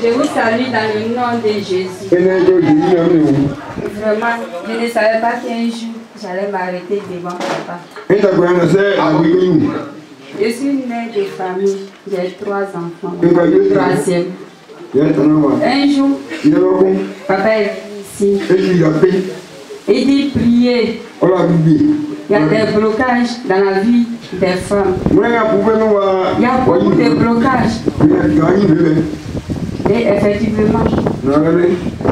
Je vous salue dans le nom de Jésus. Vraiment, je ne savais pas qu'un jour j'allais m'arrêter devant papa. Je suis une mère de famille, j'ai 3 enfants, le 3e. Un jour, papa est venu ici. Il dit prier. Il y a des blocages dans la vie des femmes. Il y a beaucoup de blocages. Et effectivement,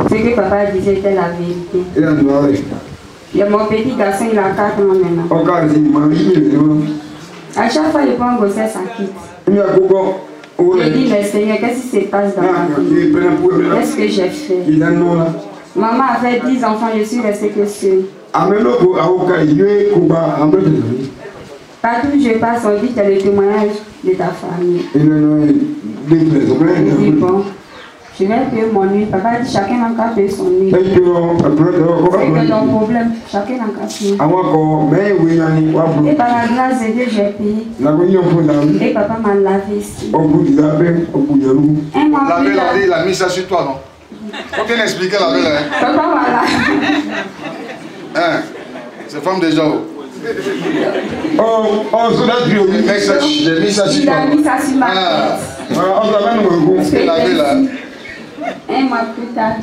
ce que papa disait était la vérité. Il y a mon petit garçon, il a 4 ans maintenant. À chaque fois qu'il prend grossesse, ça quitte. Je dis, mais Seigneur, qu'est-ce qui se passe dans ma vie? Qu'est-ce que j'ai fait? Maman avait 10 enfants, je suis restée que seule. Partout où je passe, on dit que c'est le témoignage de ta famille. Je dis, bon, je vais payer mon nuit. Papa dit, chacun n'a qu'à payer son nuit. C'est que ton problème, chacun n'a qu'à payer. Et par la grâce de Dieu, j'ai payé. Et papa m'a lavé ici. Un mois plus tard, il a mis ça sur toi, non? Faut bien expliquer la belle. Papa m'a lavé. Hein? C'est femme déjà. J'ai mis ça sur Il toi. a mis ça sur ma tête. Un mois plus tard,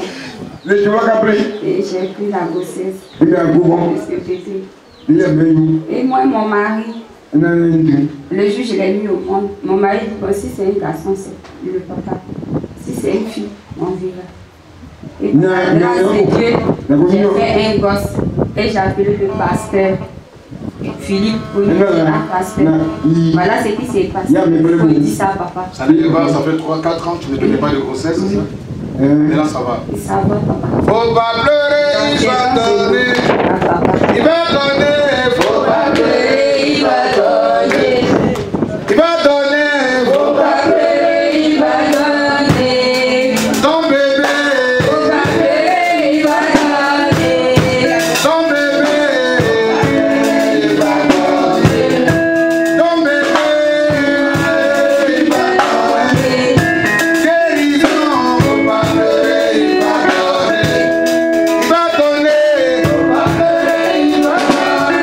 et j'ai pris la grossesse de ce bébé. Et moi et mon mari, le jour je l'ai mis au monde, mon mari dit, bon, si c'est un garçon, c'est le papa. Si c'est une fille, on verra. Et par la grâce de Dieu, j'ai fait un gosse et j'ai appelé le pasteur Philippe pour lui dire à pasteur. Voilà ce qui s'est passé. Il faut dire ça à papa. Ça fait 3-4 ans que tu ne donnais pas de grossesse, c'est ça? Et là, ça va. Ça va, papa. Faut pas pleurer, il va donner. Il va donner, faut pas pleurer, il va donner. Il va donner, faut pas pleurer, il va donner. Ton bébé, faut pas pleurer, il va donner. Ton bébé, il va donner. Ton bébé, il va donner. Guérison, faut pas pleurer, il va donner. Il va donner, faut pas pleurer, il va donner.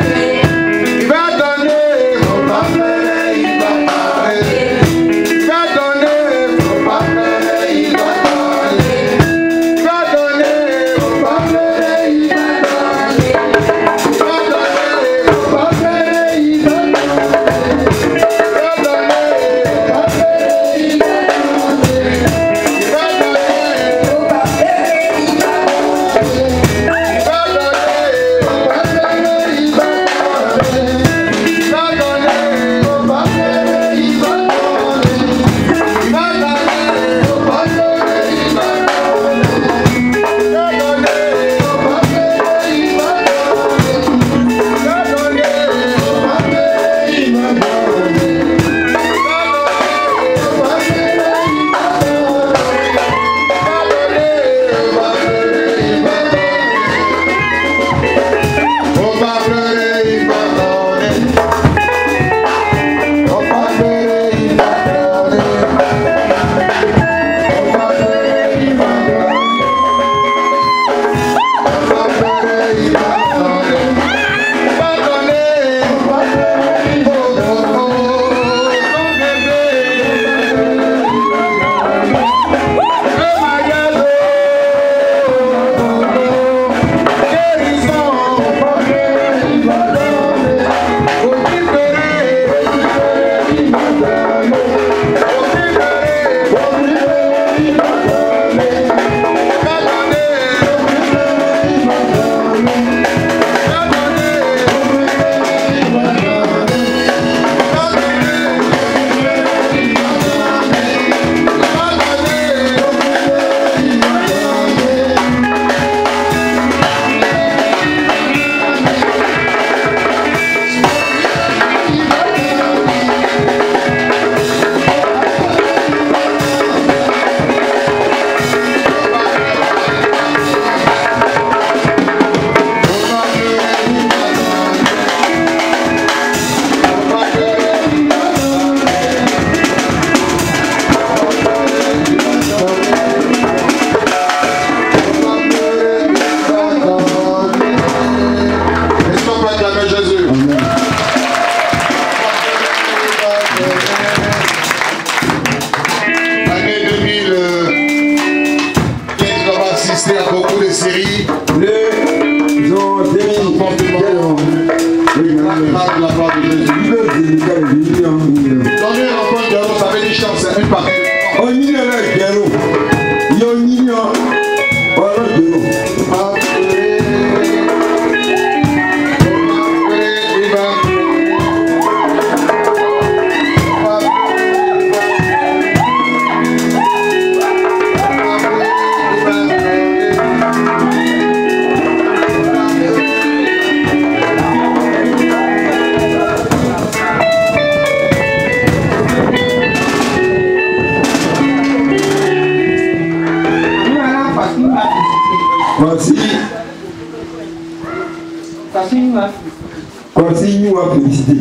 Continue à féliciter.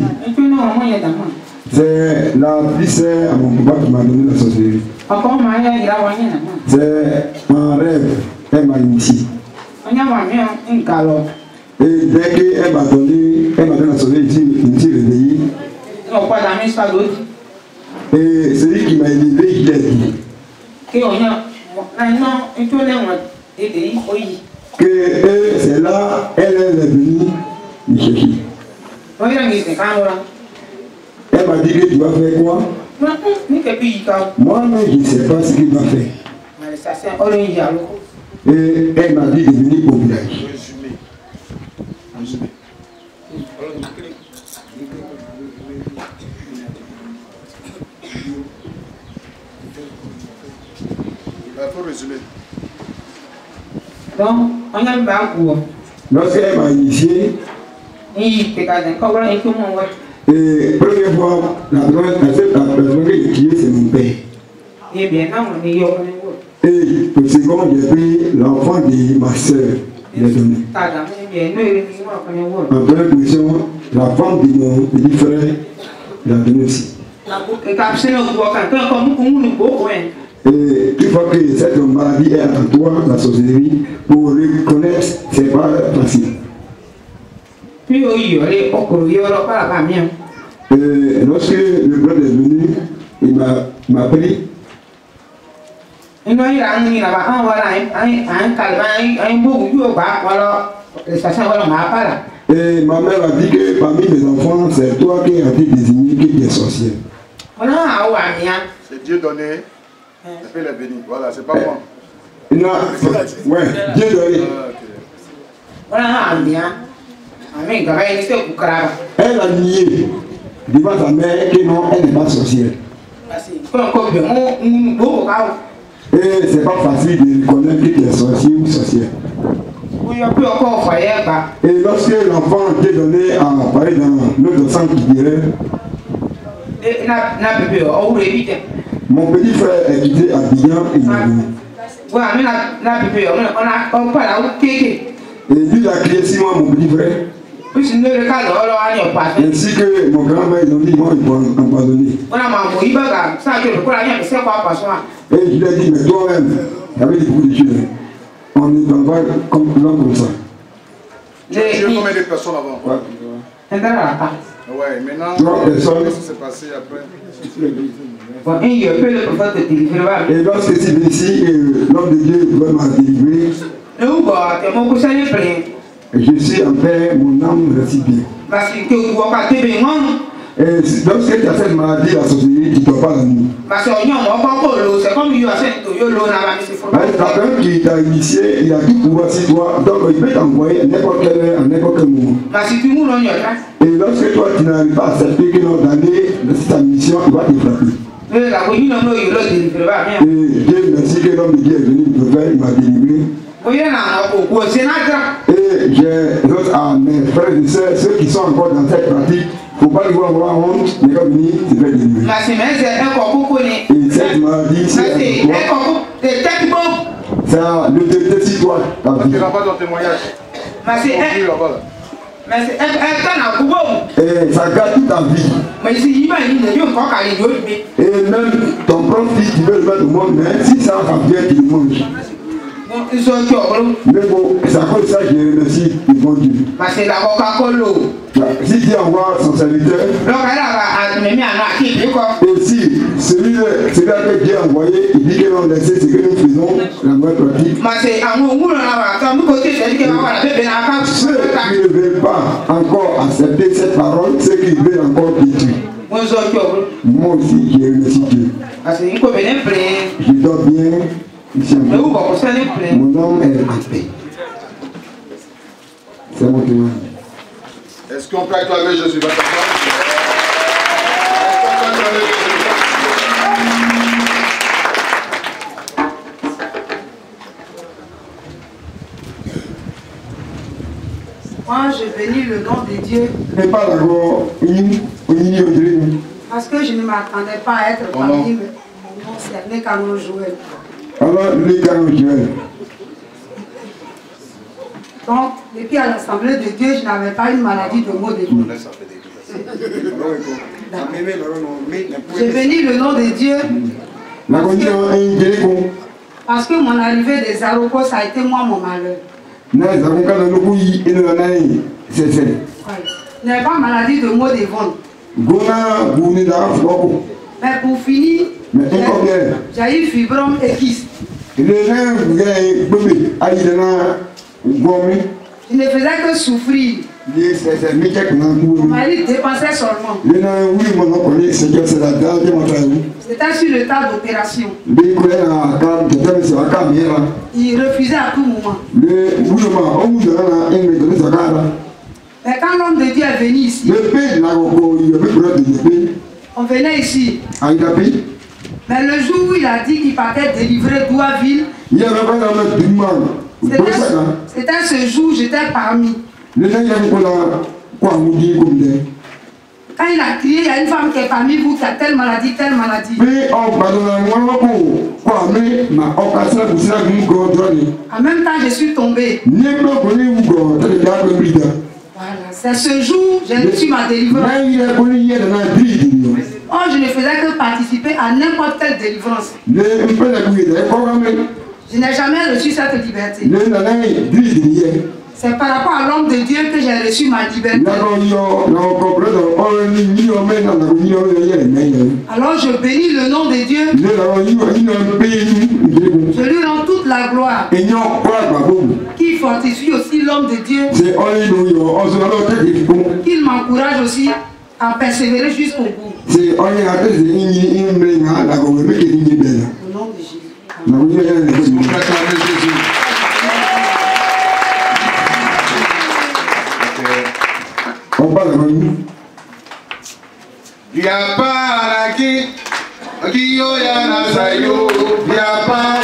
C'est la plus à mon papa qui m'a donné la sorcellerie. C'est un rêve, elle m'a initié. Et dès qu'elle m'a donné la sorcellerie, il m'est réveillé. Et celui qui m'a élevé, il a dit que c'est là, elle est venue me chercher. Elle m'a dit que tu vas faire quoi? Moi-même, je ne sais pas ce qu'il va faire. Et elle m'a dit de venir au village. Il faut résumer. Donc, on a le bain. Lorsqu'elle m'a initié, et première fois, la personne qui est criée, c'est mon père. Et le second, j'ai pris l'enfant de ma soeur. En première position, la femme de mon petit frère, il a donné aussi. Et une fois que cette maladie est en toi, la sorcellerie, pour reconnaître, c'est pas facile. Et lorsque le brother est venu, il m'a pris. Et ma mère a dit que parmi les enfants, c'est toi qui as été désigné qui est sorcière. C'est Dieu donné. Et puis il est béni. Voilà, c'est pas moi. Non, ouais, Dieu donné. Elle a nié devant sa mère que non, elle n'est pas sorcière. Et c'est pas facile de reconnaître que tu es sorcier ou sorcière. Et lorsque l'enfant était donné à parler dans notre sang qui dirait, mon petit frère est quitté à Abidjan et il est venu. Et lui a crié 6 mois mon petit frère. Ainsi que mon grand-père ils ont dit bon, ils vont empoisonner. Et je lui ai dit mais toi-même, il y avait beaucoup de choses. On ne va pas comme ça. Tu as combien de personnes avant? Ouais, maintenant, 3 personnes. qu'est-ce qui s'est passé après? Et lorsque c'est ici, l'homme de Dieu m'a délivré. Je suis en paix, mon âme reste bien. Et lorsque tu as cette maladie, la sorcellerie, tu ne dois pas la nuit. Quelqu'un qui t'a initié, il a tout pouvoir sur toi, donc il peut t'envoyer à n'importe quelle heure, à n'importe quel moment. Et lorsque toi tu n'arrives pas à accepter que dans l'année, c'est ta mission, il va te frapper. Et Dieu merci que l'homme de Dieu est venu me faire, il m'a délivré. Et j'ai à mes frères et sœurs, ceux qui sont encore dans cette pratique, il ne faut pas les voir avoir honte, mais comme venir se faire délivrer. Et cette maladie, c'est ça, l'autorité sur toi. Tu n'as pas ton témoignage. Et ça garde toute ta vie. Et même ton propre fils, tu veux le mettre au monde, mais si ça va bien, tu le manges. Mais bon, c'est à cause de ça que je remercie le bon Dieu. Si Dieu envoie son serviteur, et si celui-là que Dieu a envoyé, il dit que l'on laisse ce que nous faisons, la vraie pratique. Ceux qui ne veulent pas encore accepter cette parole, ceux qui veulent encore détruire. Moi aussi, je remercie Dieu. Je dors bien. Mon homme est en paix. C'est mon témoin. Est-ce qu'on peut acclamer Jésus? Moi, je bénis le nom de Dieu. Parce que je ne m'attendais pas à être parmi mon nom, c'est Nekano Joël. Alors, Nekano Joël. Donc, depuis à l'Assemblée de Dieu, je n'avais pas une maladie de maux de dos. Je bénis le nom de Dieu. Parce que mon arrivée des Arokos, ça a été moi mon malheur. Je n'ai pas maladie de maux de ventre. Mais pour finir, j'ai eu fibrome et kyste. Je ne faisais que souffrir. Mon mari dépensait seulement. C'était sur le tas d'opération. Il refusait à tout moment. Mais quand l'homme de Dieu est venu ici, on venait ici. Mais le jour où il a dit qu'il partait délivrer Douaville, c'était ce jour où j'étais parmi. Quand il a crié, il y a une femme qui est parmi vous qui a telle maladie, telle maladie. En même temps, je suis tombé. Voilà, c'est ce jour que j'ai reçu ma délivrance. Oh, je ne faisais que participer à n'importe quelle délivrance. Je n'ai jamais reçu cette liberté. C'est par rapport à l'homme de Dieu que j'ai reçu ma liberté. Alors je bénis le nom de Dieu. Je lui rends toute la gloire. Qui fortifie aussi l'homme de Dieu. Qu'il m'encourage aussi à persévérer jusqu'au bout. Au nom de Jésus. Yapa lagi, yo ya nasayo, yapa.